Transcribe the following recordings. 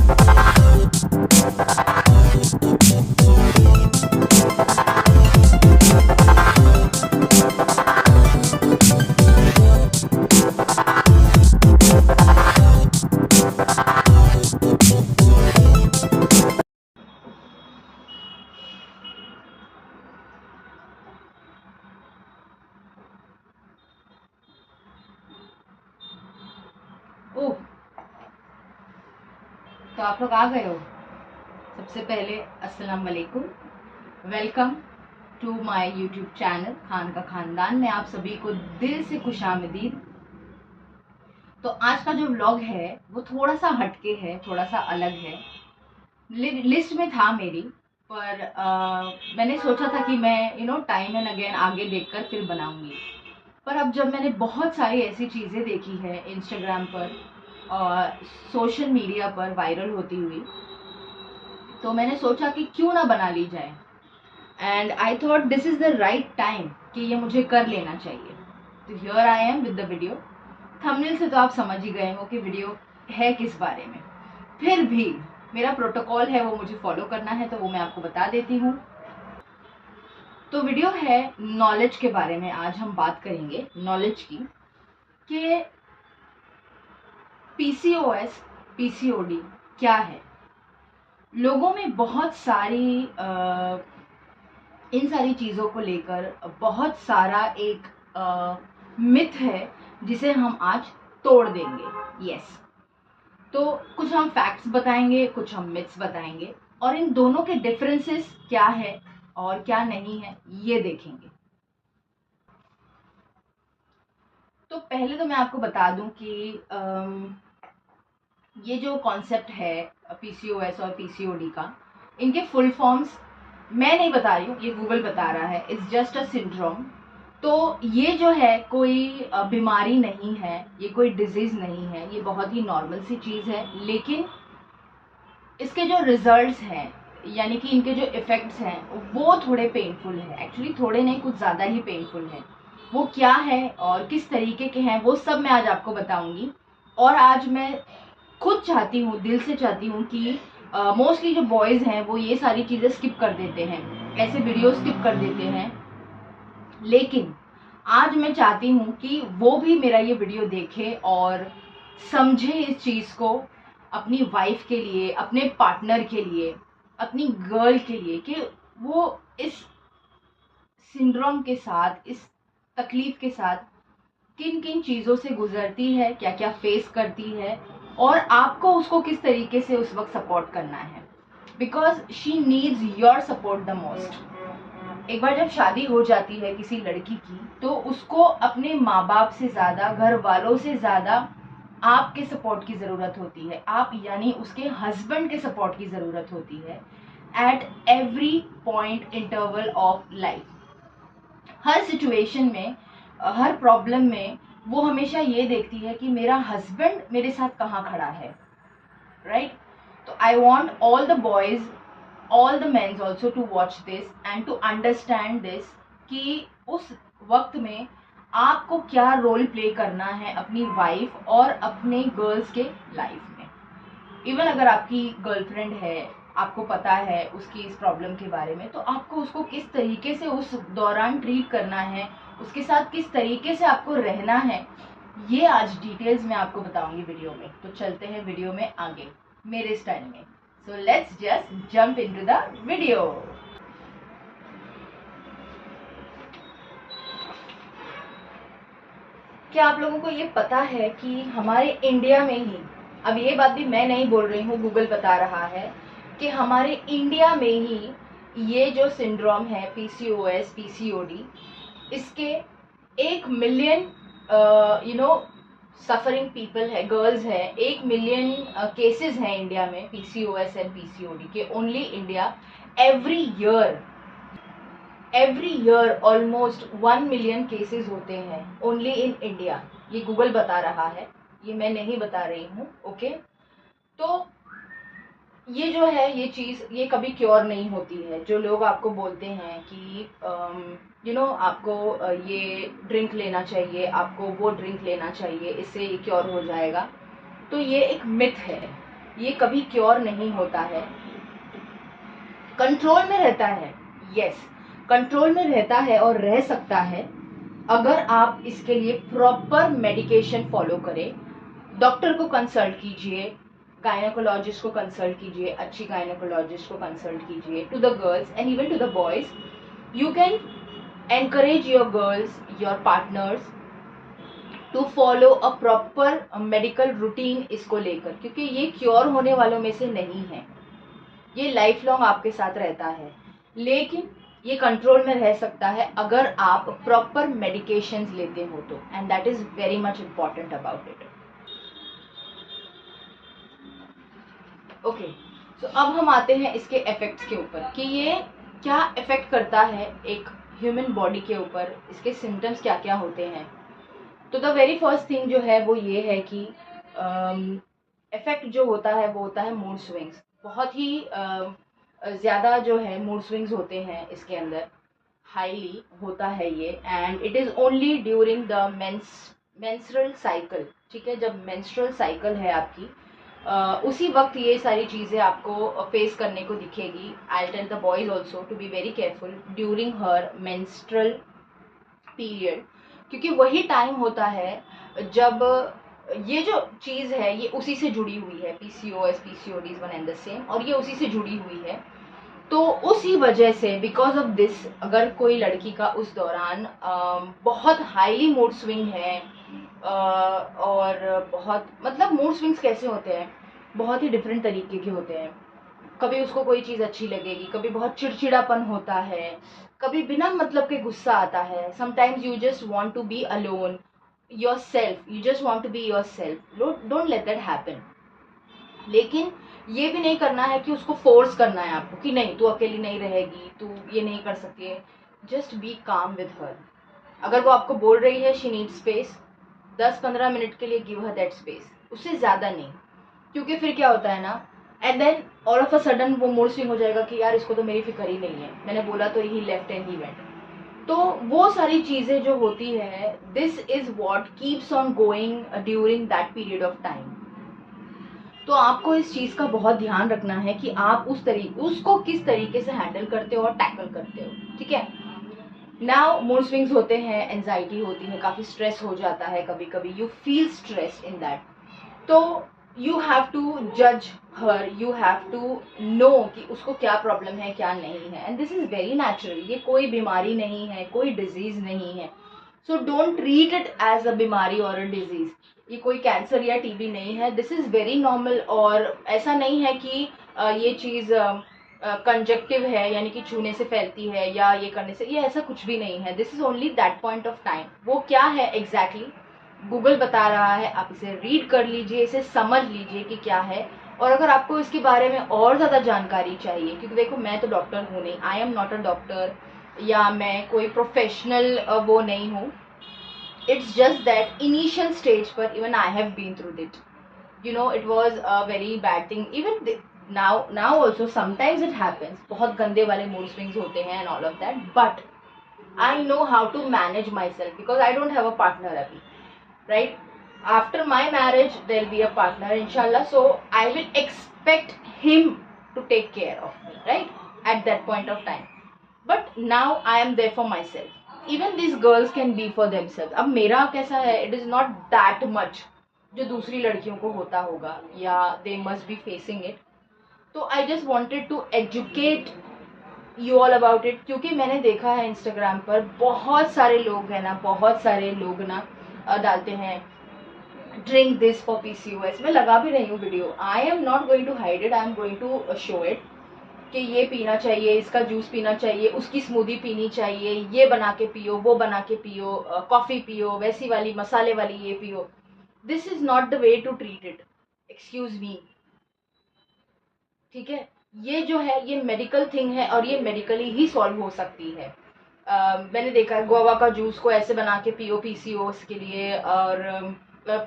ओह, तो आप लोग आ गए हो। सबसे पहले अस्सलाम वालेकुम, welcome to my YouTube channel Khan का खानदान में आप सभी को दिल से खुशामदीद। तो आज का जो व्लॉग है वो थोड़ा सा हटके है, थोड़ा सा अलग है। लिस्ट में था मेरी, पर मैंने सोचा था कि मैं टाइम एंड अगेन आगे देखकर फिर बनाऊंगी। पर अब जब मैंने बहुत सारी ऐसी चीज़ें देखी है इंस्टाग्राम पर और सोशल मीडिया पर वायरल होती हुई, तो मैंने सोचा कि क्यों ना बना ली जाए। And I thought this is the right time कि ये मुझे कर लेना चाहिए। तो here I am with the video. Thumbnail से तो आप समझ ही गए हो कि वीडियो है किस बारे में। फिर भी मेरा प्रोटोकॉल है, वो मुझे फॉलो करना है, तो वो मैं आपको बता देती हूँ। तो वीडियो है नॉलेज के बारे में। आज हम बात करेंगे नॉलेज की कि पीसीओएस पीसीओडी क्या है। लोगों में बहुत सारी इन सारी चीज़ों को लेकर बहुत सारा एक मिथ है जिसे हम आज तोड़ देंगे। यस, तो कुछ हम फैक्ट्स बताएंगे, कुछ हम मिथ्स बताएंगे, और इन दोनों के डिफरेंसेस क्या है और क्या नहीं है ये देखेंगे। तो पहले तो मैं आपको बता दूं कि ये जो कॉन्सेप्ट है पीसीओएस और पीसीओडी का, इनके फुल फॉर्म्स मैं नहीं बता रही हूँ, ये गूगल बता रहा है। It's just a syndrome. तो ये जो है कोई बीमारी नहीं है, ये कोई डिजीज नहीं है, ये बहुत ही नॉर्मल सी चीज़ है। लेकिन इसके जो रिजल्ट्स हैं, यानी कि इनके जो इफ़ेक्ट्स हैं, वो थोड़े पेनफुल है। एक्चुअली थोड़े नहीं, कुछ ज़्यादा ही पेनफुल है। वो क्या है और किस तरीके के हैं वो सब मैं आज आपको बताऊंगी। और आज मैं खुद चाहती हूँ, दिल से चाहती हूँ कि मोस्टली जो बॉयज़ हैं वो ये सारी चीज़ें स्किप कर देते हैं, ऐसे वीडियो स्किप कर देते हैं। लेकिन आज मैं चाहती हूँ कि वो भी मेरा ये वीडियो देखे और समझे इस चीज़ को, अपनी वाइफ के लिए, अपने पार्टनर के लिए, अपनी गर्ल के लिए, कि वो इस सिंड्रोम के साथ, इस तकलीफ के साथ किन किन चीज़ों से गुजरती है, क्या क्या फेस करती है, और आपको उसको किस तरीके से उस वक्त सपोर्ट करना है। Because she needs your support the most. एक बार जब शादी हो जाती है किसी लड़की की, तो उसको अपने माँ बाप से ज़्यादा, घर वालों से ज़्यादा आपके सपोर्ट की ज़रूरत होती है। आप यानी उसके हस्बैंड के सपोर्ट की ज़रूरत होती है at every point interval of life. Her situation में, हर प्रॉब्लम में वो हमेशा ये देखती है कि मेरा हस्बैंड मेरे साथ कहाँ खड़ा है, राइट? तो I want all the boys, all the mens also to watch this and to understand this कि उस वक्त में आपको क्या रोल प्ले करना है अपनी वाइफ और अपने गर्ल्स के लाइफ में। इवन अगर आपकी गर्लफ्रेंड है, आपको पता है उसकी इस प्रॉब्लम के बारे में, तो आपको उसको किस तरीके से उस दौरान ट्रीट करना है, उसके साथ किस तरीके से आपको रहना है, ये आज डिटेल्स में आपको बताऊंगी वीडियो में। तो चलते हैं वीडियो में आगे मेरे स्टाइल में। So let's just jump into the video. क्या आप लोगों को ये पता है कि हमारे इंडिया में ही, अब ये बात भी मैं नहीं बोल रही हूँ, गूगल बता रहा है कि हमारे इंडिया में ही ये जो सिंड्रोम है पीसीओएस पीसीओडी, इसके 1 मिलियन सफरिंग पीपल है, गर्ल्स है, 1 मिलियन केसेस हैं इंडिया में पीसीओएस एंड पीसीओडी के, only India. Every year, every year almost 1 million cases होते हैं ओनली इन इंडिया। ये गूगल बता रहा है, ये मैं नहीं बता रही हूँ। ओके, तो ये जो है, ये चीज़ ये कभी क्योर नहीं होती है। जो लोग आपको बोलते हैं कि आपको ये ड्रिंक लेना चाहिए, आपको वो ड्रिंक लेना चाहिए, इससे ये क्योर हो जाएगा, तो ये एक मिथ है। ये कभी क्योर नहीं होता है। कंट्रोल में रहता है, यस, कंट्रोल में रहता है और रह सकता है अगर आप इसके लिए प्रॉपर मेडिकेशन फॉलो करें। डॉक्टर को कंसल्ट कीजिए, गायनेकोलॉजिस्ट को कंसल्ट कीजिए, अच्छी गायनेकोलॉजिस्ट को कंसल्ट कीजिए। To the girls and even to the boys, you can encourage your girls, your partners to follow a proper medical routine इसको लेकर, क्योंकि ये क्योर होने वालों में से नहीं है, ये लाइफ लॉन्ग आपके साथ रहता है, लेकिन ये कंट्रोल में रह सकता है अगर आप प्रॉपर मेडिकेशंस लेते हो तो, and that is very much important about it. Okay, so अब हम आते हैं इसके इफेक्ट्स के ऊपर कि ये क्या इफेक्ट करता है एक ह्यूमन बॉडी के ऊपर, इसके सिम्टम्स क्या क्या होते हैं। तो द वेरी फर्स्ट थिंग जो है वो ये है कि इफेक्ट जो होता है वो होता है मूड स्विंग्स। बहुत ही ज़्यादा जो है मूड स्विंग्स होते हैं इसके अंदर, हाईली होता है ये, and it is only during the menstrual cycle. ठीक है, जब मेंस्ट्रुअल साइकिल है आपकी, उसी वक्त ये सारी चीज़ें आपको फेस करने को दिखेगी। I tell the boys also to be very careful during her menstrual period, क्योंकि वही टाइम होता है जब ये जो चीज़ है ये उसी से जुड़ी हुई है, PCOS PCOD is one and the same, और ये उसी से जुड़ी हुई है। तो उसी वजह से बिकॉज ऑफ दिस, अगर कोई लड़की का उस दौरान बहुत हाईली मूड स्विंग है, और बहुत मतलब मूड स्विंग्स कैसे होते हैं, बहुत ही डिफरेंट तरीके के होते हैं। कभी उसको कोई चीज़ अच्छी लगेगी, कभी बहुत चिड़चिड़ापन होता है, कभी बिना मतलब के गुस्सा आता है। Sometimes you just want to be alone yourself, you just want to be yourself, don't let that happen. लेकिन ये भी नहीं करना है कि उसको फोर्स करना है आपको कि नहीं तू अकेली नहीं रहेगी, तू ये नहीं कर सकती है। जस्ट बी काम विद हर। अगर वो आपको बोल रही है शी नीड स्पेस, 10-15 मिनट के लिए गिव हर दैट स्पेस, उससे ज़्यादा नहीं। क्योंकि फिर क्या होता है ना, and then all of a sudden वो मूड स्विंग हो जाएगा कि यार इसको तो मेरी फिक्र ही नहीं है, मैंने बोला तो ही लेफ्ट एंड ही वेंट। तो वो सारी चीज़ें जो होती है, this is what keeps on going during that period of time. तो आपको इस चीज़ का बहुत ध्यान रखना है कि आप उसको किस तरीके से हैंडल करते हो और टैकल करते हो। ठीक है, नाउ मूड स्विंग्स होते हैं, एंजाइटी होती है, काफ़ी स्ट्रेस हो जाता है, कभी कभी you feel stress in that. तो यू हैव टू जज her, you have to know कि उसको क्या प्रॉब्लम है क्या नहीं है, and this is very natural. ये कोई बीमारी नहीं है, कोई डिजीज़ नहीं है, so don't treat it as a बीमारी और अ डिजीज़। ये कोई कैंसर या TB नहीं है, दिस इज़ वेरी नॉर्मल। और ऐसा नहीं है कि ये चीज़ कंजक्टिव है, यानी कि छूने से फैलती है या ये करने से, ये ऐसा कुछ भी नहीं है। This is only that point of time. वो क्या है एग्जैक्टली गूगल बता रहा है, आप इसे रीड कर लीजिए, इसे समझ लीजिए कि क्या है। और अगर आपको इसके बारे में और ज़्यादा जानकारी चाहिए, क्योंकि देखो मैं तो डॉक्टर हूँ नहीं, I am not a doctor, या मैं कोई प्रोफेशनल वो नहीं हूँ। It's just that initial stage पर even I have been through that, you know, it was a very bad thing. Even now also sometimes it happens, बहुत गंदे वाले mood swings होते हैं and all of that, but I know how to manage myself because I don't have a partner अभी, right? After my marriage there will be a partner inshallah, so I will expect him to take care of me, right, at that point of time. But now I am there for myself. Even these girls can be for themselves. अब मेरा कैसा है, it is not that much जो दूसरी लड़कियों को होता होगा, या they must be facing it. तो I just wanted to educate you all about it, क्योंकि मैंने देखा है इंस्टाग्राम पर बहुत सारे लोग हैं ना, बहुत सारे लोग ना डालते हैं ड्रिंक दिस फॉर PCOS। मैं लगा भी रही हूँ video, I am not going to hide it, I am going to show it कि ये पीना चाहिए, इसका जूस पीना चाहिए, उसकी स्मूदी पीनी चाहिए, ये बना के पियो, वो बना के पियो, कॉफ़ी पियो, वैसी वाली मसाले वाली ये पियो। This is not the way to treat it, excuse me. ठीक है, ये जो है ये मेडिकल थिंग है और ये मेडिकली ही सॉल्व हो सकती है। मैंने देखा है गुआवा का जूस को ऐसे बना के पियो PCOS के लिए, और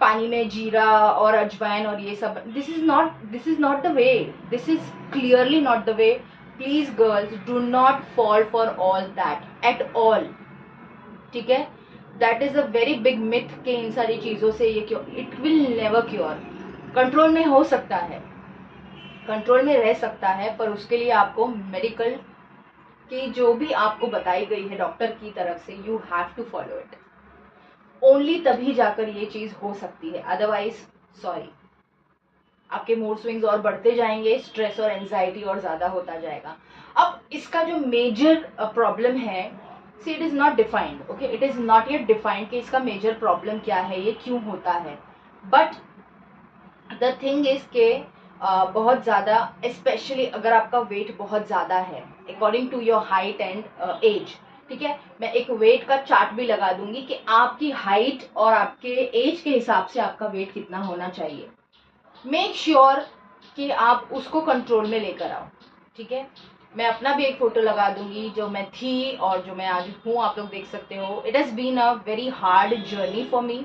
पानी में जीरा और अजवाइन और ये सब, this is not the way, this is clearly not the way. Please girls, do not fall for all that at all. ठीक है, that is a very big myth कि इन सारी चीज़ों से ये cure, it will never cure. Control में हो सकता है, कंट्रोल में रह सकता है, पर उसके लिए आपको मेडिकल की जो भी आपको बताई गई है डॉक्टर की तरफ से, you have to follow it. Only तभी जाकर ये चीज़ हो सकती है, अदरवाइज सॉरी, आपके मूड स्विंग्स और बढ़ते जाएंगे, स्ट्रेस और एंजाइटी और ज़्यादा होता जाएगा। अब इसका जो मेजर प्रॉब्लम है, see it is not defined, okay, it is not yet defined कि इसका मेजर प्रॉब्लम क्या है, ये क्यों होता है। बट द थिंग इज के बहुत ज़्यादा, स्पेशली अगर आपका वेट बहुत ज़्यादा है according to your height and age, ठीक है, मैं एक वेट का चार्ट भी लगा दूंगी कि आपकी हाइट और आपके एज के हिसाब से आपका वेट कितना होना चाहिए। मेक श्योर कि आप उसको कंट्रोल में लेकर आओ, ठीक है। मैं अपना भी एक फोटो लगा दूंगी जो मैं थी और जो मैं आज हूँ, आप लोग देख सकते हो। It has been a very hard journey for me,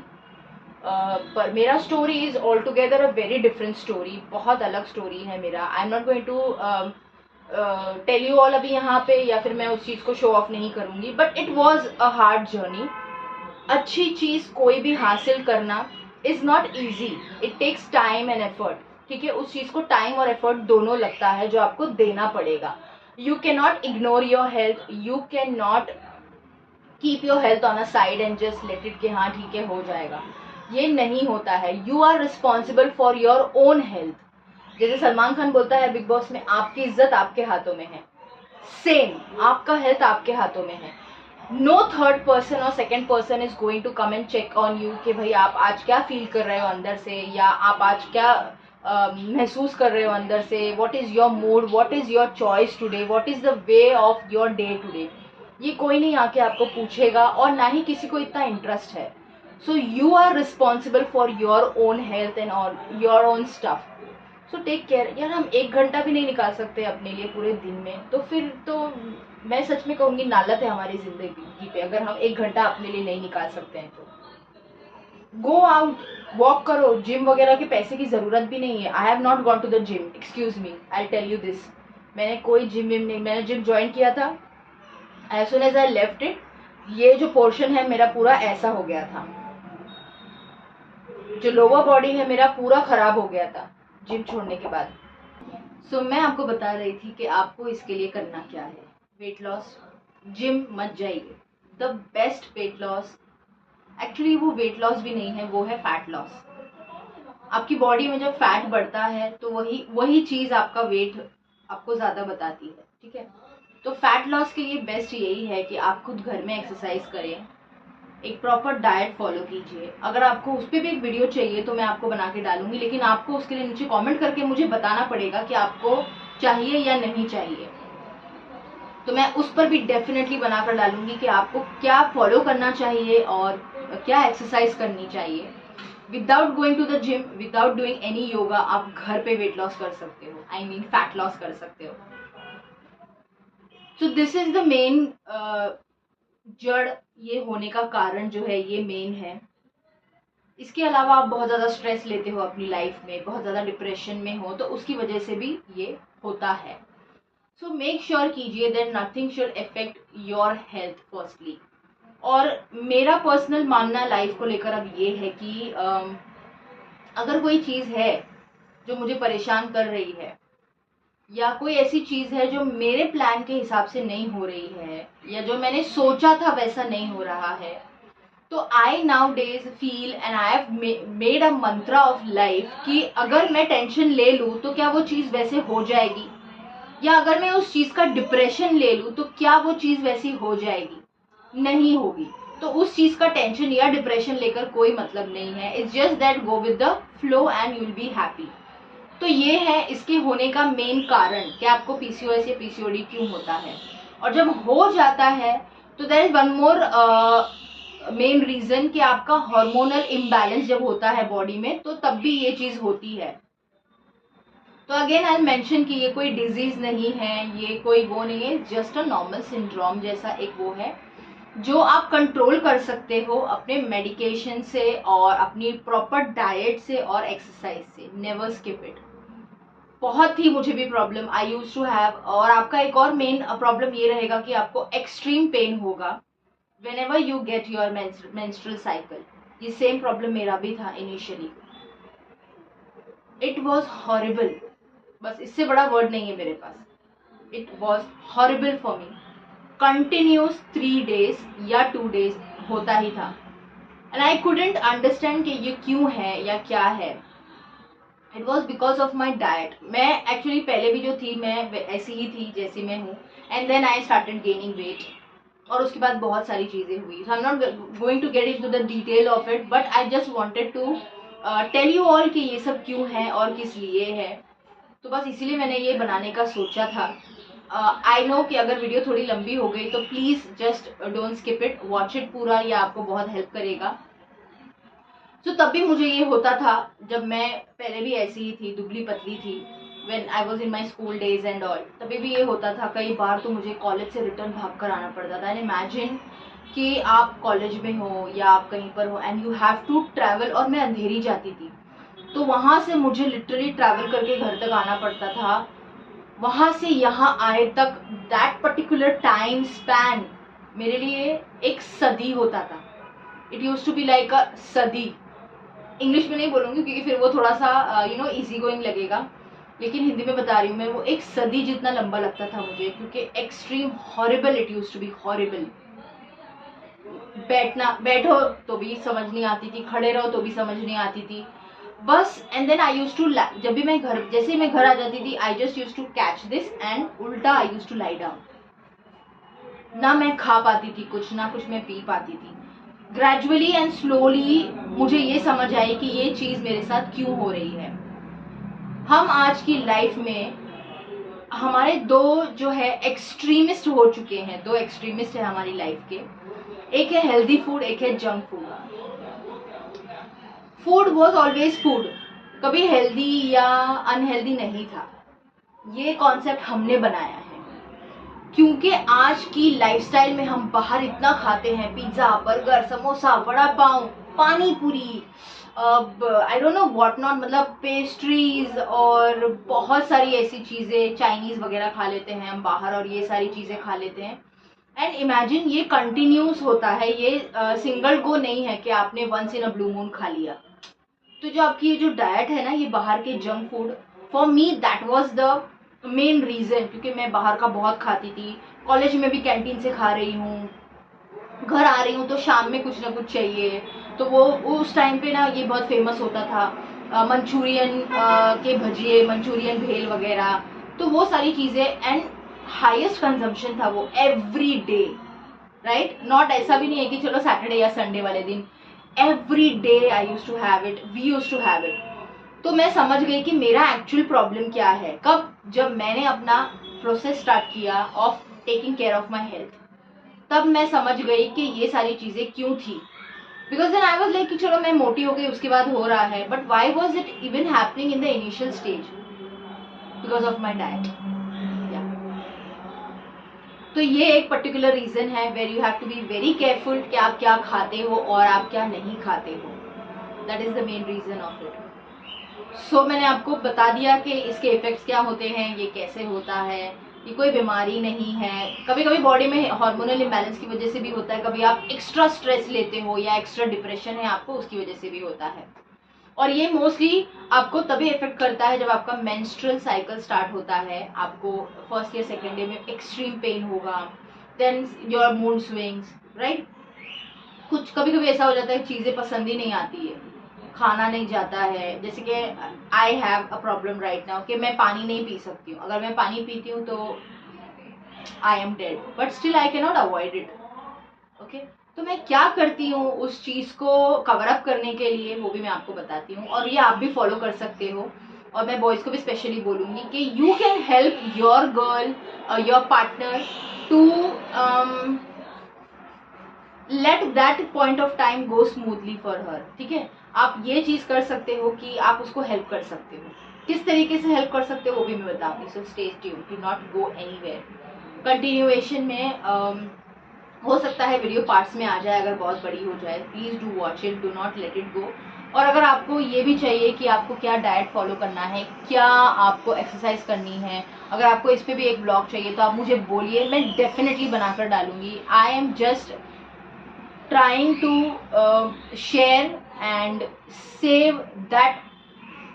पर मेरा story is altogether a very different story, बहुत अलग स्टोरी है मेरा। I am not going to tell you all अभी यहाँ पे, या फिर मैं उस चीज़ को शो ऑफ नहीं करूँगी, but it was a hard journey. अच्छी चीज़ कोई भी हासिल करना is not easy, it takes time and effort, ठीक है। उस चीज़ को टाइम और एफर्ट दोनों लगता है जो आपको देना पड़ेगा। You can not ignore your health, you can not keep your health on a side and just let it कि हाँ ठीक है हो जाएगा, ये नहीं होता है। You are responsible for your own health. जैसे सलमान खान बोलता है बिग बॉस में, आपकी इज्जत आपके हाथों में है, सेम आपका हेल्थ आपके हाथों में है। नो थर्ड पर्सन और second person is going to come and check on you कि भाई आप आज क्या फील कर रहे हो अंदर से, या आप आज क्या महसूस कर रहे हो अंदर से, what is your mood, what is your choice today, what is the way of your day today. ये कोई नहीं आके आपको पूछेगा, और ना ही किसी को इतना इंटरेस्ट है। So you are responsible for your own health and all your own stuff. So take care. यार हम 1 घंटा भी नहीं निकाल सकते अपने लिए पूरे दिन में, तो फिर तो मैं सच में कहूँगी नालत है हमारी जिंदगी पे, अगर हम 1 घंटा अपने लिए नहीं निकाल सकते हैं तो। गो आउट, वॉक करो, जिम वगैरह के पैसे की जरूरत भी नहीं है। I have not gone to the gym, excuse me, I tell you this. मैंने कोई जिम विम नहीं, मैंने जिम ज्वाइन किया था, as soon as I left it, ये जो पोर्शन है मेरा पूरा ऐसा हो गया था, जो लोअर बॉडी है मेरा पूरा खराब हो गया था जिम छोड़ने के बाद। सो मैं आपको बता रही थी कि आपको इसके लिए करना क्या है। वेट लॉस, जिम मत जाइए। The best weight loss, actually वो वेट लॉस भी नहीं है, वो है फैट लॉस। आपकी बॉडी में जब फैट बढ़ता है तो वही वही चीज़ आपका वेट आपको ज़्यादा बताती है, ठीक है। तो फैट लॉस के लिए बेस्ट यही है कि आप खुद घर में एक्सरसाइज करें, एक प्रॉपर डाइट फॉलो कीजिए। अगर आपको उस पर भी एक वीडियो चाहिए तो मैं आपको बना के डालूंगी, लेकिन आपको उसके लिए नीचे कमेंट करके मुझे बताना पड़ेगा कि आपको चाहिए या नहीं चाहिए। तो मैं उस पर भी डेफिनेटली बनाकर डालूंगी कि आपको क्या फॉलो करना चाहिए और क्या एक्सरसाइज करनी चाहिए। Without going to the gym, without doing any yoga, आप घर पे वेट लॉस कर सकते हो, आई मीन फैट लॉस कर सकते हो। So this is the main जड़, ये होने का कारण जो है ये मेन है। इसके अलावा आप बहुत ज़्यादा स्ट्रेस लेते हो अपनी लाइफ में, बहुत ज़्यादा डिप्रेशन में हो, तो उसकी वजह से भी ये होता है। सो मेक श्योर कीजिए that nothing should affect your health firstly. और मेरा पर्सनल मानना लाइफ को लेकर अब ये है कि अगर कोई चीज़ है जो मुझे परेशान कर रही है, या कोई ऐसी चीज़ है जो मेरे प्लान के हिसाब से नहीं हो रही है, या जो मैंने सोचा था वैसा नहीं हो रहा है, तो I now days feel and I have made a Mantra of life कि अगर मैं टेंशन ले लूँ तो क्या वो चीज़ वैसे हो जाएगी, या अगर मैं उस चीज़ का डिप्रेशन ले लूँ तो क्या वो चीज़ वैसी हो जाएगी, नहीं होगी। तो उस चीज़ का टेंशन या डिप्रेशन लेकर कोई मतलब नहीं है। It's just that go with the flow and you will be happy. तो ये है इसके होने का मेन कारण कि आपको पीसीओएस या पीसीओडी क्यों होता है। और जब हो जाता है तो there is one more main reason कि आपका हार्मोनल इम्बैलेंस जब होता है बॉडी में, तो तब भी ये चीज़ होती है। तो अगेन आई मेंशन कि ये कोई डिजीज नहीं है, ये कोई वो नहीं है, जस्ट अ नॉर्मल सिंड्रोम जैसा एक वो है जो आप कंट्रोल कर सकते हो अपने मेडिकेशन से और अपनी प्रॉपर डाइट से और एक्सरसाइज से। Never skip it. बहुत ही मुझे भी problem I use to have, और आपका एक और मेन प्रॉब्लम ये रहेगा कि आपको एक्सट्रीम पेन होगा when ever you get your menstrual cycle. ये सेम प्रॉब्लम मेरा भी था इनिशियली, इट वॉज हॉरिबल। बस इससे बड़ा वर्ड नहीं है मेरे पास. It was horrible for me. Continuous 3 days या 2 days होता ही था. एंड आई कुडेंट अंडरस्टैंड कि ये क्यों है या क्या है. It was because of my diet. मैं एक्चुअली पहले भी जो थी मैं ऐसी ही थी जैसी मैं हूँ. And then I started gaining weight. और उसके बाद बहुत सारी चीज़ें हुई. So I am not going to get into the detail of it, but I just wanted to tell you all कि ये सब क्यों है और किस लिए है. तो बस इसीलिए मैंने ये बनाने का सोचा था. आई नो कि अगर वीडियो थोड़ी लंबी हो गई तो please just don't skip it, watch it पूरा, ये आपको बहुत हेल्प करेगा. तो तब भी मुझे ये होता था जब मैं पहले भी ऐसी ही थी, दुबली पतली थी, when I was in my school days and all. तभी भी ये होता था. कई बार तो मुझे कॉलेज से रिटर्न भाग कर आना पड़ता था. एंड इमेजिन कि आप कॉलेज में हो या आप कहीं पर हो and you have to travel. और मैं अंधेरी जाती थी तो वहाँ से मुझे लिटरली ट्रैवल करके घर तक आना पड़ता था. वहाँ से यहाँ आए तक दैट पर्टिकुलर टाइम स्पैन मेरे लिए एक सदी होता था. It use to be like a सदी. इंग्लिश में नहीं बोलूँगी क्योंकि फिर वो थोड़ा सा इजी गोइंग लगेगा, लेकिन हिंदी में बता रही हूँ मैं. वो एक सदी जितना लंबा लगता था मुझे, क्योंकि extreme horrible it use to be horrible. बैठो तो भी समझ नहीं आती थी, खड़े रहो तो भी समझ नहीं आती थी बस. And then I use to, जब भी मैं घर, जैसे ही मैं घर आ जाती थी, I just use to catch this and उल्टा I use to lie down. ना मैं खा पाती थी कुछ, ना कुछ मैं पी पाती थी. ग्रेजुअली एंड स्लोली मुझे ये समझ आई कि ये चीज़ मेरे साथ क्यों हो रही है. हम आज की लाइफ में हमारे दो जो है एक्सट्रीमिस्ट हो चुके हैं. 2 एक्सट्रीमिस्ट है हमारी लाइफ के. एक है हेल्दी फूड, एक है junk food. Food was always food. कभी हेल्दी या अनहेल्दी नहीं था. ये कॉन्सेप्ट हमने बनाया है क्योंकि आज की लाइफस्टाइल में हम बाहर इतना खाते हैं. पिज्ज़ा, बर्गर, समोसा, वड़ा पाव, पानी पूरी, आई डोंट नो व्हाट नॉट, मतलब पेस्ट्रीज और बहुत सारी ऐसी चीज़ें, चाइनीज़ वगैरह खा लेते हैं हम बाहर, और ये सारी चीज़ें खा लेते हैं. एंड इमेजिन ये कंटिन्यूस होता है. ये सिंगल गो नहीं है कि आपने once in a blue moon खा लिया. तो जो आपकी ये जो डाइट है ना, ये बाहर के junk food, for me that was the main reason. क्योंकि मैं बाहर का बहुत खाती थी. कॉलेज में भी कैंटीन से खा रही हूँ, घर आ रही हूँ तो शाम में कुछ ना कुछ चाहिए. तो वो उस टाइम पे ना ये बहुत फेमस होता था, मंचूरियन के भजिए, मंचूरियन भेल वगैरह. तो वो सारी चीज़ें, एंड हाईएस्ट कंजम्पशन था वो एवरी डे, राइट. नॉट ऐसा भी नहीं है कि चलो सैटरडे या संडे वाले दिन, every day I use to have it, we use to have it. तो मैं समझ गई कि मेरा एक्चुअल प्रॉब्लम क्या है. कब? जब मैंने अपना प्रोसेस स्टार्ट किया of taking care of my health, तब मैं समझ गई कि ये सारी चीज़ें क्यों थी. Because then I was like कि चलो मैं मोटी हो गई, उसके बाद हो रहा है, but why was it even happening in the initial stage? Because of my diet. तो ये एक पर्टिकुलर रीज़न है where you have to be very careful कि आप क्या खाते हो और आप क्या नहीं खाते हो. That is the main reason of it. So मैंने आपको बता दिया कि इसके इफ़ेक्ट्स क्या होते हैं, ये कैसे होता है. ये कोई बीमारी नहीं है. कभी कभी बॉडी में हार्मोनल इम्बैलेंस की वजह से भी होता है. कभी आप एक्स्ट्रा स्ट्रेस लेते हो या एक्स्ट्रा डिप्रेशन है आपको, उसकी वजह से भी होता है. और ये मोस्टली आपको तभी इफेक्ट करता है जब आपका मेंस्ट्रुअल साइकिल स्टार्ट होता है. आपको फर्स्ट या सेकेंड डे में एक्सट्रीम पेन होगा. Then your mood swings, right. कुछ कभी कभी ऐसा हो जाता है चीज़ें पसंद ही नहीं आती है, खाना नहीं जाता है. जैसे कि आई have a problem right now कि मैं पानी नहीं पी सकती हूँ. अगर मैं पानी पीती हूँ तो I am dead, but still I can not avoid it. Okay. तो मैं क्या करती हूँ उस चीज़ को कवर अप करने के लिए, वो भी मैं आपको बताती हूँ. और ये आप भी फॉलो कर सकते हो. और मैं बॉयज़ को भी स्पेशली बोलूँगी कि you can help your girl, your partner to let that point of time go smoothly for her. ठीक है. आप ये चीज़ कर सकते हो कि आप उसको हेल्प कर सकते हो. किस तरीके से हेल्प कर सकते हो वो भी मैं बताऊँगी. So stay tuned, do not go anywhere. Continuation में हो सकता है वीडियो पार्ट्स में आ जाए, अगर बहुत बड़ी हो जाए. Please do watch it, do not let it go. और अगर आपको ये भी चाहिए कि आपको क्या डाइट फॉलो करना है, क्या आपको एक्सरसाइज करनी है, अगर आपको इस पर भी एक ब्लॉग चाहिए तो आप मुझे बोलिए, मैं डेफिनेटली बनाकर डालूंगी. I am just trying to share and save that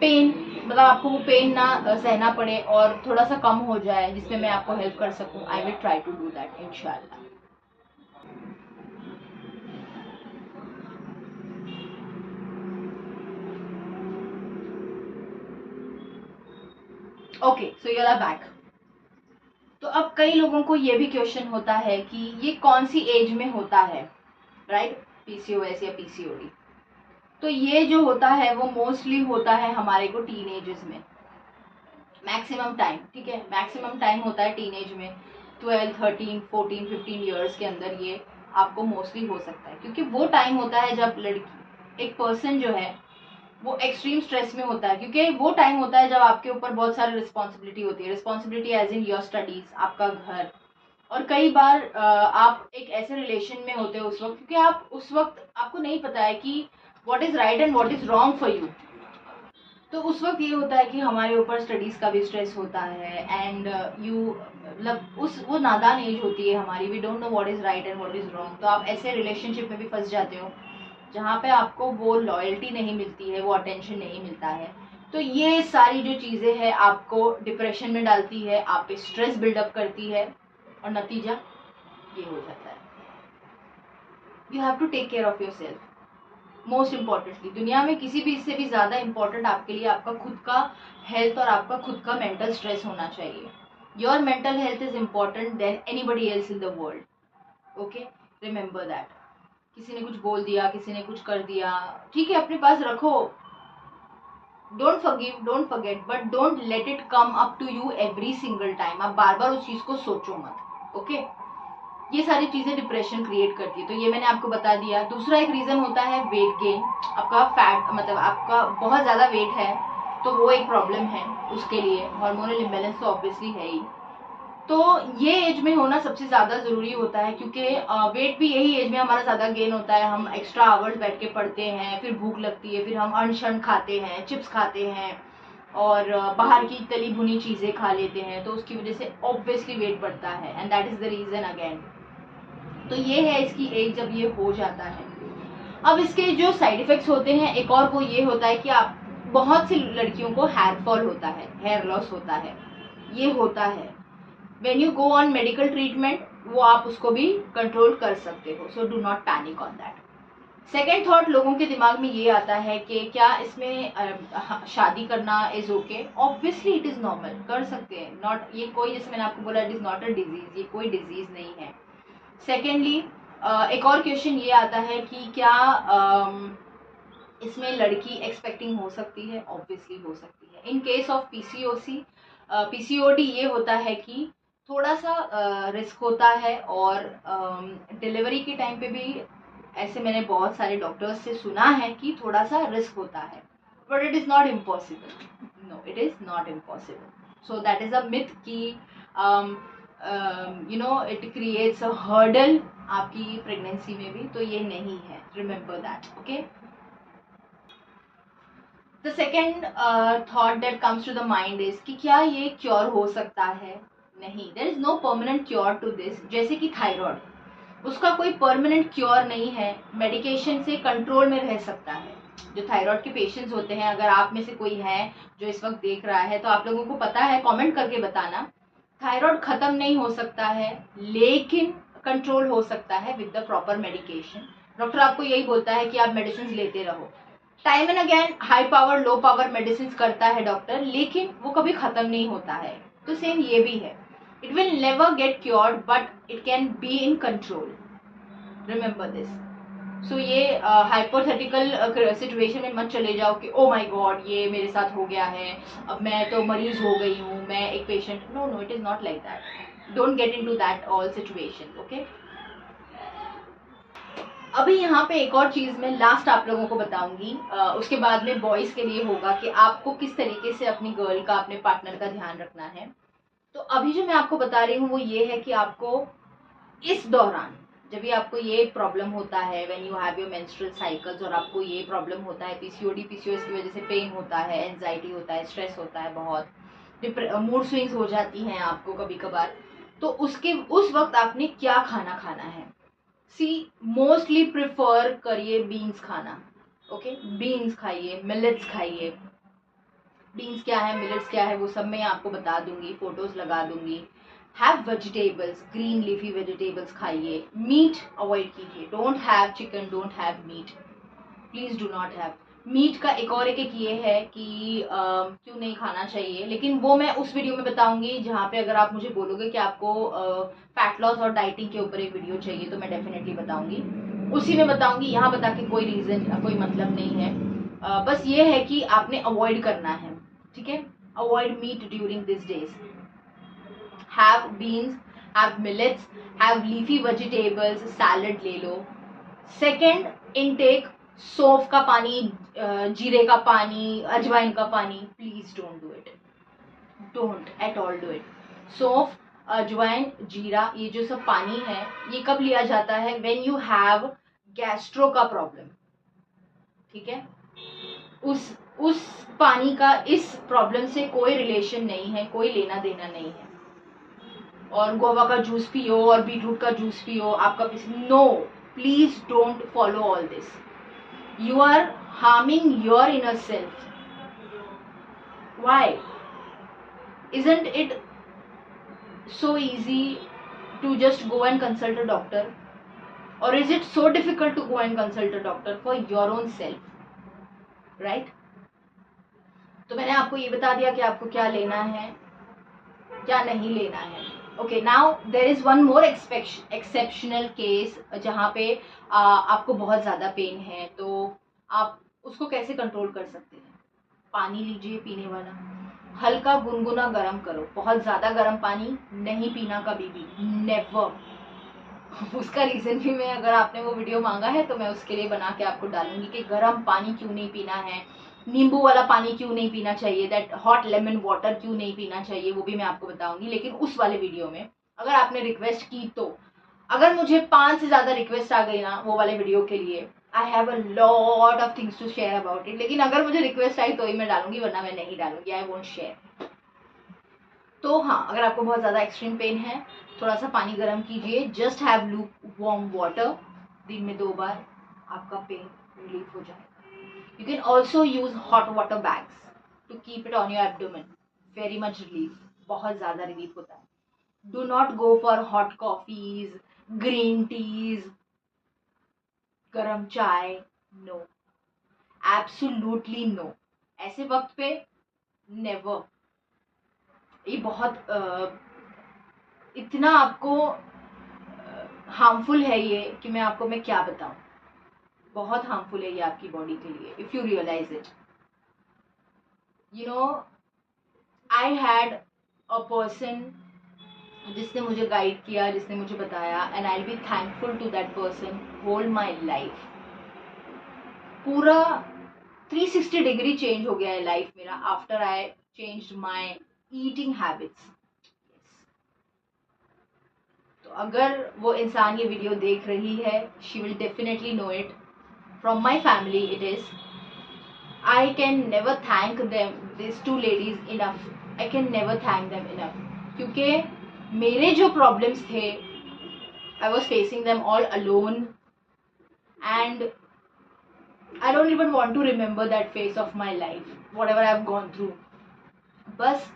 pain, मतलब आपको वो पेन ना सहना पड़े और थोड़ा सा कम हो जाए, जिसमें मैं आपको हेल्प कर सकूं, I will try to do that इंशाल्लाह। Okay, so you are back. तो अब कई लोगों को ये भी क्वेश्चन होता है कि ये कौन सी एज में होता है, राइट, पीसीओएस या पीसीओडी। तो ये जो होता है वो मोस्टली होता है हमारे को टीन एजेस में, मैक्सिमम टाइम, ठीक है, मैक्सिमम टाइम होता है टीन एज में, 12, 13, 14, 15 ईयर्स के अंदर ये आपको मोस्टली हो सकता है, क्योंकि वो टाइम होता है जब लड़की, एक पर्सन जो है वो एक्सट्रीम स्ट्रेस में होता है, क्योंकि वो टाइम होता है जब आपके ऊपर बहुत सारी रिस्पॉन्सिबिलिटी होती है, responsibility as in your studies, आपका घर, और कई बार आप एक ऐसे रिलेशन में होते हो उस वक्त, क्योंकि आप उस वक्त आपको नहीं पता है कि what is right and what is wrong for you. तो उस वक्त ये होता है कि हमारे ऊपर स्टडीज का भी स्ट्रेस होता है, एंड यू, मतलब उस वो नादान एज होती है हमारी, we don't know what is right and what is wrong. तो आप ऐसे रिलेशनशिप में भी फंस जाते हो जहाँ पे आपको वो लॉयल्टी नहीं मिलती है, वो अटेंशन नहीं मिलता है। तो ये सारी जो चीज़ें हैं आपको डिप्रेशन में डालती है, आप पे स्ट्रेस बिल्डअप करती है, और नतीजा ये हो जाता है। You have to take care of yourself, most importantly. दुनिया में किसी भी इससे भी ज़्यादा इम्पॉर्टेंट आपके लिए आपका खुद का हेल्थ और आपका खुद का मेंटल स्ट्रेस होना चाहिए। Your mental health is important than anybody else in the world, okay, remember that. किसी ने कुछ बोल दिया, किसी ने कुछ कर दिया, ठीक है, अपने पास रखो, don't forgive, don't forget, but don't let it come up to you every single time. आप बार बार उस चीज़ को सोचो मत, ओके। ये सारी चीज़ें डिप्रेशन क्रिएट करती है, तो ये मैंने आपको बता दिया। दूसरा एक रीज़न होता है वेट गेन, आपका फैट, मतलब आपका बहुत ज़्यादा वेट है तो वो एक प्रॉब्लम है, उसके लिए हार्मोनल इम्बेलेंस तो ऑब्वियसली है ही। तो ये एज में होना सबसे ज़्यादा ज़रूरी होता है, क्योंकि वेट भी यही एज में हमारा ज़्यादा गेन होता है। हम एक्स्ट्रा आवर्स बैठ के पढ़ते हैं, फिर भूख लगती है, फिर हम अनशन खाते हैं, चिप्स खाते हैं, और बाहर की तली भुनी चीज़ें खा लेते हैं, तो उसकी वजह से ऑब्वियसली वेट बढ़ता है, and that is the reason again. तो ये है इसकी एज जब ये हो जाता है। अब इसके जो साइड इफ़ेक्ट्स होते हैं, एक और वो ये होता है कि आप, बहुत सी लड़कियों को हेयर फॉल होता है, हेयर लॉस होता है, ये होता है। When you go on medical treatment, वो आप उसको भी कंट्रोल कर सकते हो, सो do not panic on that. Second thought लोगों के दिमाग में ये आता है कि क्या इसमें शादी करना is okay. Obviously it is normal, कर सकते हैं, नॉट, ये कोई, जैसे मैंने आपको बोला, it is not a disease, ये कोई डिजीज़ नहीं है। सेकेंडली एक और क्वेश्चन ये आता है कि क्या इसमें लड़की एक्सपेक्टिंग हो सकती है। ऑब्वियसली हो सकती है। इन केस ऑफ पीसीओसी, पीसीओडी ये होता है कि थोड़ा सा रिस्क होता है, और डिलीवरी के टाइम पे भी ऐसे मैंने बहुत सारे डॉक्टर्स से सुना है कि थोड़ा सा रिस्क होता है, but it is not impossible, no it is not impossible. So that is a myth कि you know it creates a hurdle आपकी प्रेगनेंसी में भी, तो ये नहीं है, remember that, okay. The second thought that comes to the mind is कि क्या ये क्योर हो सकता है। नहीं, there is no permanent cure to this. जैसे कि थायराइड, उसका कोई परमानेंट क्योर नहीं है, मेडिकेशन से कंट्रोल में रह सकता है। जो थायराइड के पेशेंट्स होते हैं, अगर आप में से कोई है जो इस वक्त देख रहा है, तो आप लोगों को पता है, कमेंट करके बताना। थायराइड खत्म नहीं हो सकता है, लेकिन कंट्रोल हो सकता है with the proper medication. Doctor आपको यही बोलता है कि आप मेडिसिन लेते रहो। Time and again high power low power medicine करता है डॉक्टर, लेकिन वो कभी खत्म नहीं होता है। तो सेम ये भी है, it will never get cured, but it can be in control, remember this. So ये हाइपोथेटिकल सिचुएशन में मत चले जाओ कि ओ माय गॉड ये मेरे साथ हो गया है, अब मैं तो मरीज हो गई हूँ, मैं एक patient. No no, it is not like that. Don't get into that all situation, okay. अभी यहाँ पे एक और चीज़ मैं लास्ट आप लोगों को बताऊंगी, उसके बाद में बॉयज़ के लिए होगा कि आपको किस तरीके से अपनी गर्ल का, अपने पार्टनर का ध्यान रखना है। तो अभी जो मैं आपको बता रही हूँ वो ये है कि आपको इस दौरान, जब भी आपको ये प्रॉब्लम होता है, when you have your menstrual cycles, और आपको ये प्रॉब्लम होता है पीसीओडी पीसीओएस की वजह से, पेन होता है, एंजाइटी होता है, स्ट्रेस होता है, बहुत मूड स्विंग्स हो जाती हैं आपको कभी कभार, तो उसके उस वक्त आपने क्या खाना खाना है। सी, मोस्टली प्रिफर करिए बीन्स खाना, ओके, बीन्स खाइए, मिलेट्स खाइए, बीन्स क्या है, मिलेट्स क्या है, वो सब मैं आपको बता दूंगी, फोटोज लगा दूंगी। Have vegetables, green leafy vegetables खाइए। मीट अवॉइड कीजिए, don't have chicken, don't have meat, please do not have meat. का एक ये है कि क्यों नहीं खाना चाहिए, लेकिन वो मैं उस वीडियो में बताऊंगी जहाँ पे अगर आप मुझे बोलोगे कि आपको फैट लॉस और डाइटिंग के ऊपर एक वीडियो चाहिए तो मैं डेफिनेटली बताऊंगी, उसी में बताऊंगी। यहाँ बता के कोई रीजन, कोई मतलब नहीं है। बस ये है कि आपने अवॉइड करना है, ठीक है। Avoid meat during this days. Have beans, have millets, have leafy vegetables, salad ले लो। सेकेंड इनटेक, सौंफ का पानी, जीरे का पानी, अजवाइन का पानी, please don't do it, don't at all do it. सौंफ, अजवाइन, जीरा, ये जो सब पानी है ये कब लिया जाता है, व्हेन यू हैव गैस्ट्रो का प्रॉब्लम, ठीक है। उस पानी का इस प्रॉब्लम से कोई रिलेशन नहीं है, कोई लेना देना नहीं है। और गुआवा का जूस पियो और बीटरूट का जूस पियो, आपका no, please don't follow all this. You are harming your inner self. Why? Isn't it so easy to just go and consult a doctor? Or is it so difficult to go and consult a doctor for your own self? Right? तो मैंने आपको ये बता दिया कि आपको क्या लेना है, क्या नहीं लेना है। Okay, now there is one more exceptional case जहाँ पे आपको बहुत ज़्यादा पेन है, तो आप उसको कैसे कंट्रोल कर सकते हैं। पानी लीजिए पीने वाला, हल्का गुनगुना गर्म करो, बहुत ज़्यादा गर्म पानी नहीं पीना कभी भी, नेवर। उसका रीज़न भी मैं, अगर आपने वो वीडियो मांगा है तो मैं उसके लिए बना के आपको डालूंगी कि गर्म पानी क्यों नहीं पीना है, नींबू वाला पानी क्यों नहीं पीना चाहिए, दैट हॉट लेमन वाटर क्यों नहीं पीना चाहिए, वो भी मैं आपको बताऊंगी, लेकिन उस वाले वीडियो में। अगर आपने रिक्वेस्ट की तो, अगर मुझे 5 से ज़्यादा रिक्वेस्ट आ गई ना वो वाले वीडियो के लिए, I have a lot of things to share about it, लेकिन अगर मुझे रिक्वेस्ट आई तो ही मैं डालूंगी, वरना मैं नहीं डालूंगी, आई वोंट शेयर। तो हाँ, अगर आपको बहुत ज़्यादा एक्सट्रीम पेन है, थोड़ा सा पानी गर्म कीजिए, just have look warm water, दिन में 2 बार, आपका पेन रिलीफ हो जाएगा। You can also use hot water bags to keep it on your abdomen. Very much relief. बहुत ज़्यादा रिलीफ होता है। Do not go for hot coffees, green teas, गरम चाय, no. Absolutely no. ऐसे वक्त पे never. ये बहुत इतना आपको हार्मफुल है ये कि मैं क्या बताऊं। बहुत हार्मफुल है ये आपकी बॉडी के लिए, if you realize it. You know, I had a person जिसने मुझे गाइड किया, जिसने मुझे बताया, and I will be thankful to that person whole my life. पूरा 360 डिग्री चेंज हो गया है लाइफ मेरा after I changed my eating habits. तो अगर वो इंसान ये वीडियो देख रही है, she will definitely know it. From my family it is. I can never thank them, these 2 ladies, enough. I can never thank them enough. क्योंकि मेरे जो problems थे, I was facing them all alone, and I don't even want to remember that phase of my life, whatever I have gone through. बस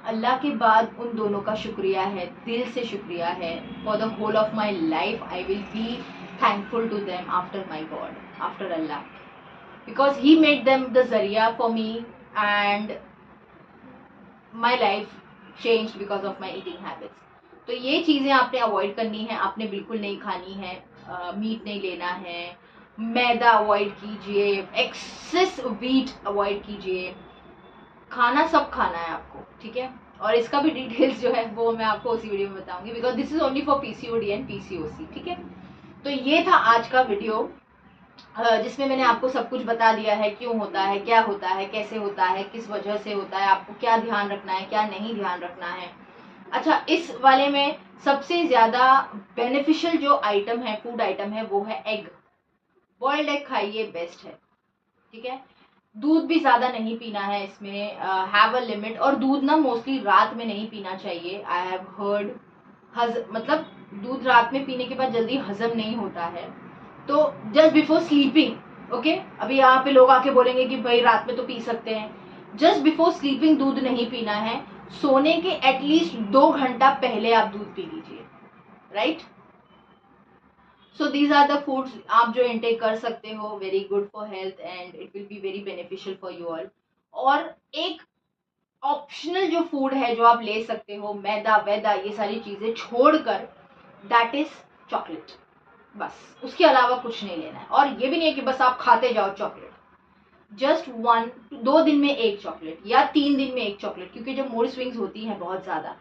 अल्लाह के बाद उन दोनों का शुक्रिया है, दिल से शुक्रिया है। For the whole of my life I will be thankful to them after my God, after Allah, because He made them the zariya for me, and my life changed because of my eating habits. तो ये चीज़ें आपने avoid करनी है, आपने बिल्कुल नहीं खानी है। मीट नहीं लेना है, मैदा अवॉइड कीजिए, एक्सेस व्हीट अवॉइड कीजिए, खाना सब खाना है आपको, ठीक है। और इसका भी डिटेल्स जो है वो मैं आपको उसी वीडियो में बताऊंगी, because this is only for PCOD and PCOS, ठीक है। तो ये था आज का वीडियो, जिसमें मैंने आपको सब कुछ बता दिया है, क्यों होता है, क्या होता है, कैसे होता है, किस वजह से होता है, आपको क्या ध्यान रखना है, क्या नहीं ध्यान रखना है। अच्छा, इस वाले में सबसे ज़्यादा बेनिफिशियल जो आइटम है, फूड आइटम है, वो है एग। बॉइल्ड एग खाइए, बेस्ट है, ठीक है। दूध भी ज़्यादा नहीं पीना है इसमें, हैव अ लिमिट। और दूध ना मोस्टली रात में नहीं पीना चाहिए, आई हैव हर्ड, मतलब दूध रात में पीने के बाद जल्दी हजम नहीं होता है, तो जस्ट बिफोर स्लीपिंग, ओके। अभी यहाँ पे लोग आके बोलेंगे कि भाई रात में तो पी सकते हैं, जस्ट बिफोर स्लीपिंग दूध नहीं पीना है, सोने के एटलीस्ट 2 घंटा पहले आप दूध पी लीजिए, right. So these are the foods आप जो इंटेक कर सकते हो, very good for health and it will be very beneficial for you all. और एक ऑप्शनल जो फूड है जो आप ले सकते हो, मैदा वैदा ये सारी चीजें छोड़कर, दैट इज चॉकलेट। बस उसके अलावा कुछ नहीं लेना है। और ये भी नहीं है कि बस आप खाते जाओ चॉकलेट, जस्ट 2 दिन में 1 चॉकलेट या 3 दिन में 1 चॉकलेट, क्योंकि जब मूड स्विंग्स होती हैं बहुत ज्यादा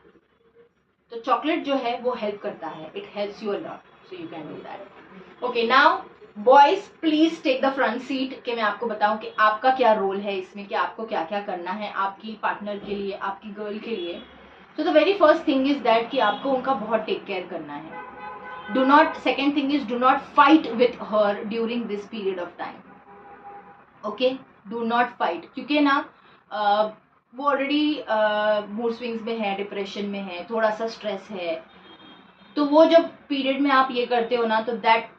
तो चॉकलेट जो है वो हेल्प करता है, it helps you a lot, so you can do that. Okay, now boys please take the front seat कि मैं आपको बताऊं कि आपका क्या रोल है इसमें, कि आपको क्या क्या करना है आपकी पार्टनर के लिए, आपकी गर्ल के लिए। तो the very first thing is that कि आपको उनका बहुत टेक केयर करना है। Do not, second thing is do not fight with her during this period of time. Okay, do not fight, क्योंकि ना वो ऑलरेडी मूड स्विंग्स में है, डिप्रेशन में है, थोड़ा सा स्ट्रेस है, तो वो जब पीरियड में आप ये करते हो ना तो that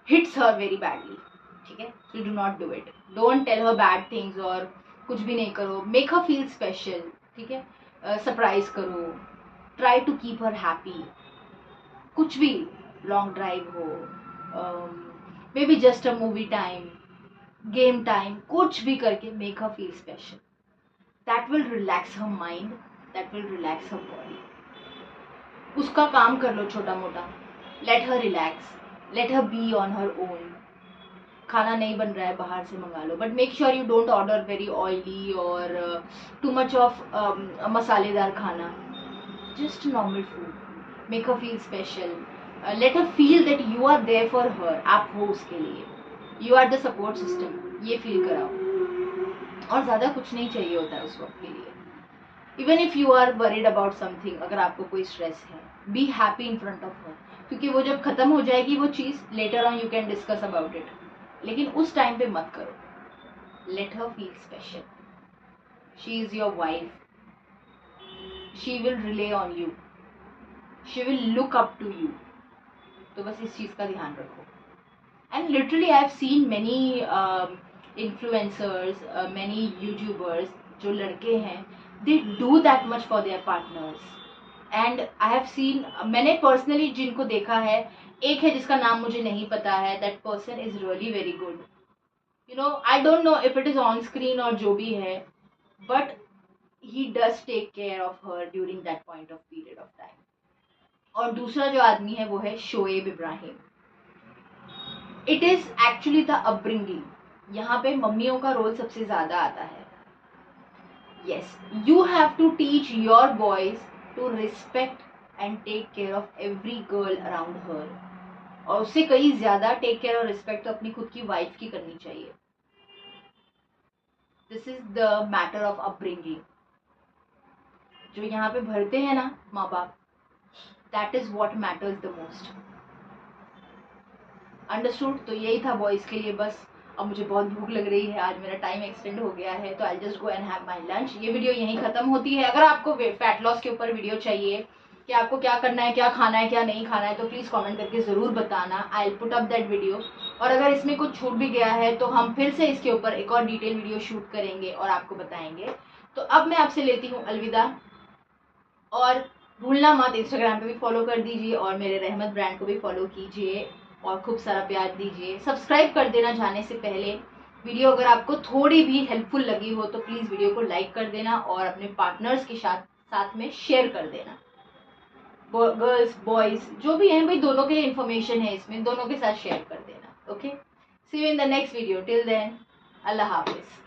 hits her very badly, ठीक है। So do not do it, don't tell her bad things और कुछ भी नहीं करो, मेक हर फील स्पेशल, ठीक है। सरप्राइज करो, try to keep her happy, कुछ भी, लॉन्ग ड्राइव हो, maybe just a movie time, game time, कुछ भी करके make her feel special, that will relax her mind, that will relax her body. उसका काम कर लो छोटा मोटा, let her relax, let her be on her own. खाना नहीं बन रहा है बाहर से मंगा लो, but make sure you don't order very oily और टू मच ऑफ मसालेदार खाना, just normal food, make her feel special, let her feel that you are there for her, आप हो उसके लिए, you are the support system, ये feel कराओ। और ज़्यादा कुछ नहीं चाहिए होता है उस वक्त के लिए। Even if you are worried about something, अगर आपको कोई स्ट्रेस है, be happy in front of her, क्योंकि वो जब खत्म हो जाएगी वो चीज़, later on you can discuss about it, लेकिन उस टाइम पे मत करो। Let her feel special, she is your wife, she will rely on you, she will look up to you. तो बस इस चीज़ का ध्यान रखो। And literally I have seen many influencers, many YouTubers, जो लड़के हैं, they do that much for their partners. And I have seen, मैंने पर्सनली जिनको देखा है, एक है जिसका नाम मुझे नहीं पता है, that person is really very good, you know, I don't know if it is on screen और जो भी है, but he does take care of her during that point of period of time. और दूसरा जो आदमी है वो है Shoaib Ibrahim. It is actually the upbringing, यहाँ पे मम्मियों का रोल सबसे ज्यादा आता है। Yes, you have to teach your boys to respect and take care of every girl around her, और उससे कई ज्यादा टेक केयर और रिस्पेक्ट तो अपनी खुद की वाइफ की करनी चाहिए। This is the matter of upbringing, जो यहाँ पे भरते हैं ना माँ बाप, that is what matters the most. Understood? तो यही था बॉयज के लिए बस। अब मुझे बहुत भूख लग रही है, आज मेरा टाइम एक्सटेंड हो गया है, तो I just go and have my lunch. ये वीडियो यहीं खत्म होती है। अगर आपको फैट लॉस के ऊपर वीडियो चाहिए कि आपको क्या करना है, क्या खाना है, क्या नहीं खाना है, तो प्लीज़ कमेंट करके ज़रूर बताना, I will put up that video. और अगर इसमें कुछ छूट भी गया है तो हम फिर से इसके ऊपर एक और डिटेल वीडियो शूट करेंगे और आपको बताएंगे। तो अब मैं आपसे लेती हूँ अलविदा, और भूलना मत इंस्टाग्राम पे भी फॉलो कर दीजिए और मेरे रहमत ब्रांड को भी फॉलो कीजिए और खूब सारा प्यार दीजिए। सब्सक्राइब कर देना जाने से पहले। वीडियो अगर आपको थोड़ी भी हेल्पफुल लगी हो तो प्लीज़ वीडियो को लाइक कर देना और अपने पार्टनर्स के साथ में शेयर कर देना। गर्ल्स बॉयज़ जो भी हैं भाई, दोनों के लिए इन्फॉर्मेशन है इसमें, दोनों के साथ शेयर कर देना। Okay, see you in the next video, till then अल्लाह हाफिज़।